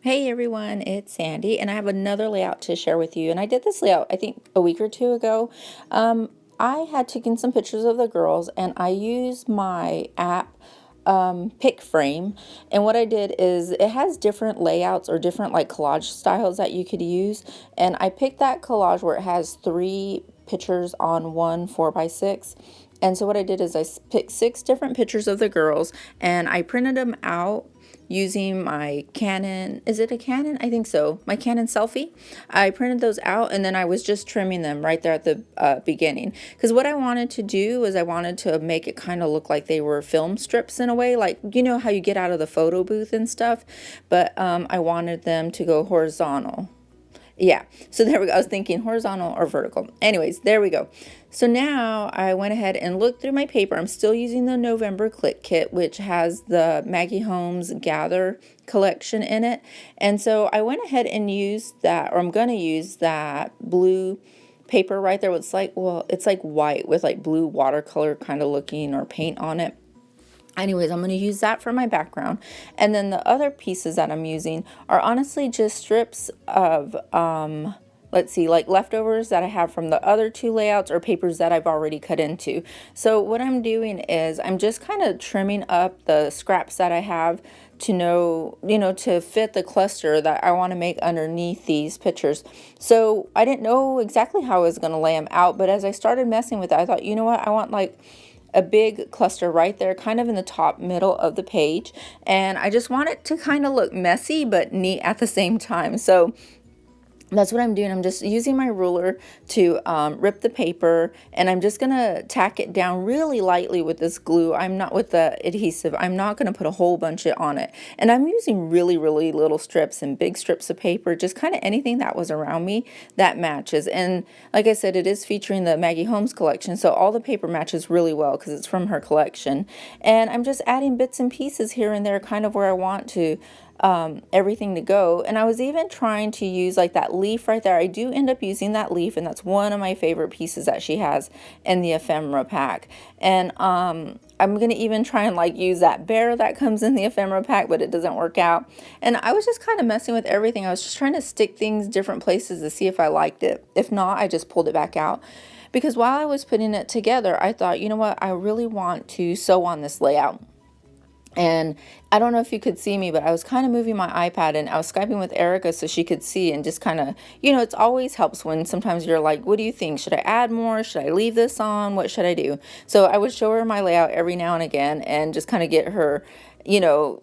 Hey everyone, it's Sandy, and I have another layout to share with you. And I did this layout, I think, a week or two ago. I had taken some pictures of the girls, and I used my app pick frame. And what I did is it has different layouts or different like collage styles that you could use. And I picked that collage where it has 3 pictures on one 4x6. And so what I did is I picked 6 different pictures of the girls, and I printed them out using my Canon. Is it a Canon? I think so. My Canon selfie. I printed those out, and then I was just trimming them right there at the beginning. Because what I wanted to do was I wanted to make it kind of look like they were film strips in a way, like you know how you get out of the photo booth and stuff. But I wanted them to go horizontal. Yeah, so there we go. I was thinking horizontal or vertical. Anyways, there we go. So now I went ahead and looked through my paper. I'm still using the November Click Kit, which has the Maggie Holmes Gather collection in it. And so I went ahead and used that, or I'm going to use that blue paper right there. It's like, well, it's like white with like blue watercolor kind of looking or paint on it. Anyways, I'm going to use that for my background. And then the other pieces that I'm using are honestly just strips of, let's see, like leftovers that I have from the other 2 layouts or papers that I've already cut into. So what I'm doing is I'm just kind of trimming up the scraps that I have to know, to fit the cluster that I want to make underneath these pictures. So I didn't know exactly how I was going to lay them out, but as I started messing with it, I thought, you know what, I want like a big cluster right there kind of in the top middle of the page, and I just want it to kind of look messy but neat at the same time. So that's what I'm doing. I'm just using my ruler to rip the paper, and I'm just gonna tack it down really lightly with this glue. I'm not with the adhesive. I'm not gonna put a whole bunch on it. And I'm using really, really little strips and big strips of paper, just kind of anything that was around me that matches. And like I said, it is featuring the Maggie Holmes collection, so all the paper matches really well because it's from her collection. And I'm just adding bits and pieces here and there, kind of where I want to everything to go. And I was even trying to use like that leaf right there. I do end up using that leaf, and that's one of my favorite pieces that she has in the ephemera pack. And I'm gonna even try and like use that bear that comes in the ephemera pack, but it doesn't work out. And I was just kind of messing with everything. I was just trying to stick things different places to see if I liked it. If not, I just pulled it back out. Because while I was putting it together, I thought, you know what, I really want to sew on this layout. And I don't know if you could see me, but I was kind of moving my iPad, and I was Skyping with Erica so she could see, and just kind of, it's always helps when sometimes you're like, what do you think? Should I add more? Should I leave this on? What should I do? So I would show her my layout every now and again and just kind of get her,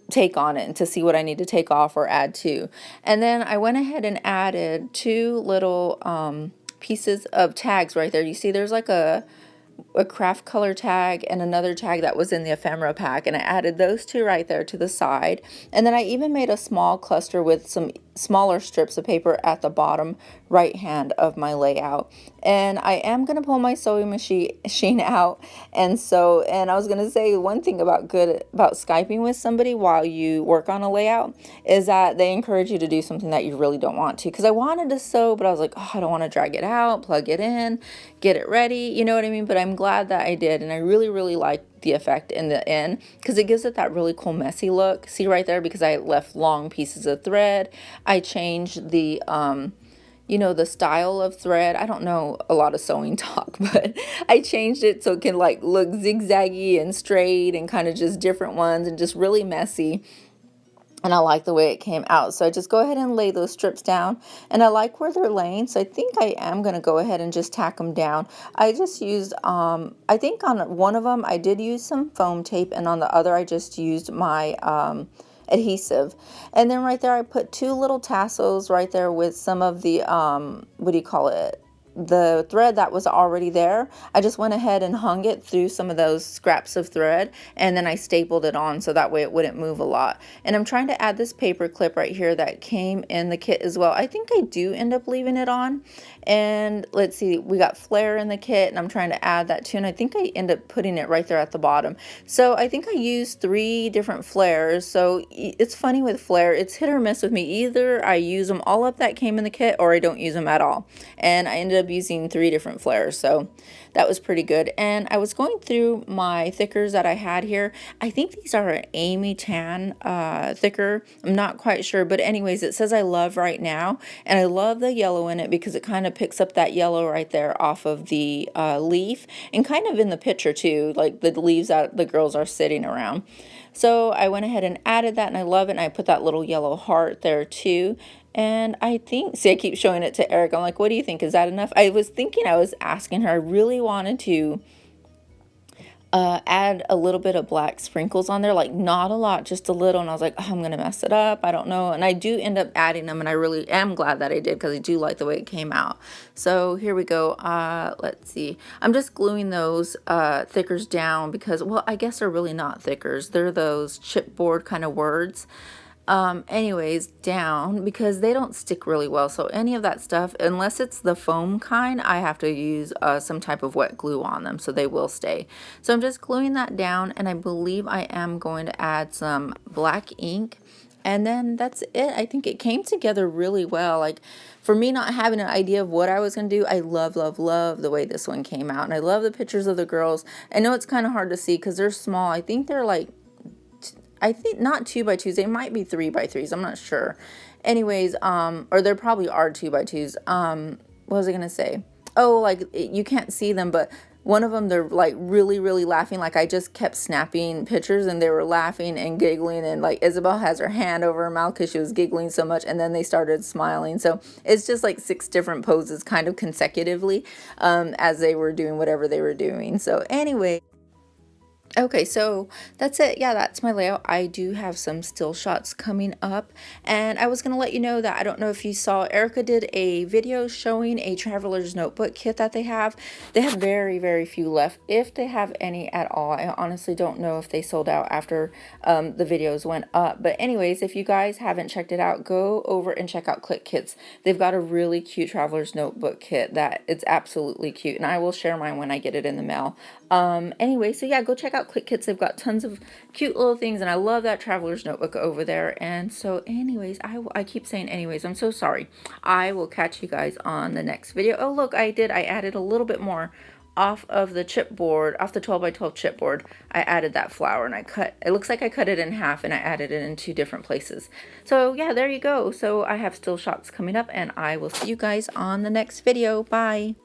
take on it and to see what I need to take off or add to. And then I went ahead and added 2 little pieces of tags right there. You see there's like a craft color tag and another tag that was in the ephemera pack, and I added those 2 right there to the side. And then I even made a small cluster with some smaller strips of paper at the bottom right hand of my layout. And I am going to pull my sewing machine out. And I was going to say one thing about Skyping with somebody while you work on a layout is that they encourage you to do something that you really don't want to. Because I wanted to sew, but I was like, oh, I don't want to drag it out, plug it in, get it ready, you know what I mean? But I'm glad that I did, and I really, really like the effect in the end because it gives it that really cool messy look. See right there, because I left long pieces of thread. I changed the the style of thread. I don't know a lot of sewing talk, but I changed it so it can like look zigzaggy and straight and kind of just different ones and just really messy. And I like the way it came out. So I just go ahead and lay those strips down, and I like where they're laying. So I think I am going to go ahead and just tack them down. I just used, I think on one of them I did use some foam tape, and on the other I just used my adhesive. And then right there I put 2 little tassels right there with some of the, what do you call it? The thread that was already there. I just went ahead and hung it through some of those scraps of thread, and then I stapled it on so that way it wouldn't move a lot. And I'm trying to add this paper clip right here that came in the kit as well. I think I do end up leaving it on. And let's see, we got flare in the kit, and I'm trying to add that too, and I think I end up putting it right there at the bottom. So I think I used 3 different flares. So it's funny with flare, it's hit or miss with me. Either I use them all up that came in the kit, or I don't use them at all. And I ended up up using 3 different flares, so that was pretty good. And I was going through my thickers that I had here. I think these are an Amy Tan thicker. I'm not quite sure, but anyways, it says I love right now, and I love the yellow in it because it kind of picks up that yellow right there off of the leaf, and kind of in the picture too, like the leaves that the girls are sitting around. So I went ahead and added that, and I love it, and I put that little yellow heart there too. And I think, see, I keep showing it to Eric. I'm like, what do you think? Is that enough? I was thinking, I was asking her, I really wanted to add a little bit of black sprinkles on there, like not a lot, just a little. And I was like, oh, I'm gonna mess it up, I don't know. And I do end up adding them, and I really am glad that I did, because I do like the way it came out. So here we go. Let's see, I'm just gluing those thickers down because, well, I guess they're really not thickers, they're those chipboard kind of words. Anyways, down, because they don't stick really well. So any of that stuff, unless it's the foam kind, I have to use some type of wet glue on them so they will stay. So I'm just gluing that down, and I believe I am going to add some black ink. And then that's it. I think it came together really well. Like, for me not having an idea of what I was going to do, I love, love, love the way this one came out. And I love the pictures of the girls. I know it's kind of hard to see because they're small. I think they're like, I think not 2x2s, they might be 3x3s, I'm not sure. Anyways, or there probably are 2x2s. What was I gonna say? Oh, like, you can't see them, but one of them, they're like really, really laughing. Like, I just kept snapping pictures, and they were laughing and giggling, and like Isabel has her hand over her mouth because she was giggling so much, and then they started smiling. So it's just like 6 different poses kind of consecutively as they were doing whatever they were doing. So anyway. Okay, so that's it. Yeah, that's my layout. I do have some still shots coming up, and I was going to let you know that I don't know if you saw, Erica did a video showing a traveler's notebook kit that they have. They have very, very few left, if they have any at all. I honestly don't know if they sold out after the videos went up. But anyways, if you guys haven't checked it out, go over and check out Click Kits. They've got a really cute traveler's notebook kit that it's absolutely cute, and I will share mine when I get it in the mail. Anyway, so yeah, go check out Click Kits. They've got tons of cute little things, and I love that traveler's notebook over there. And so anyways, I keep saying anyways, I'm so sorry. I will catch you guys on the next video. Oh, look, I added a little bit more off of the chipboard, off the 12x12 chipboard. I added that flower, and it looks like I cut it in half, and I added it in 2 different places. So yeah, there you go. So I have still shots coming up, and I will see you guys on the next video. Bye.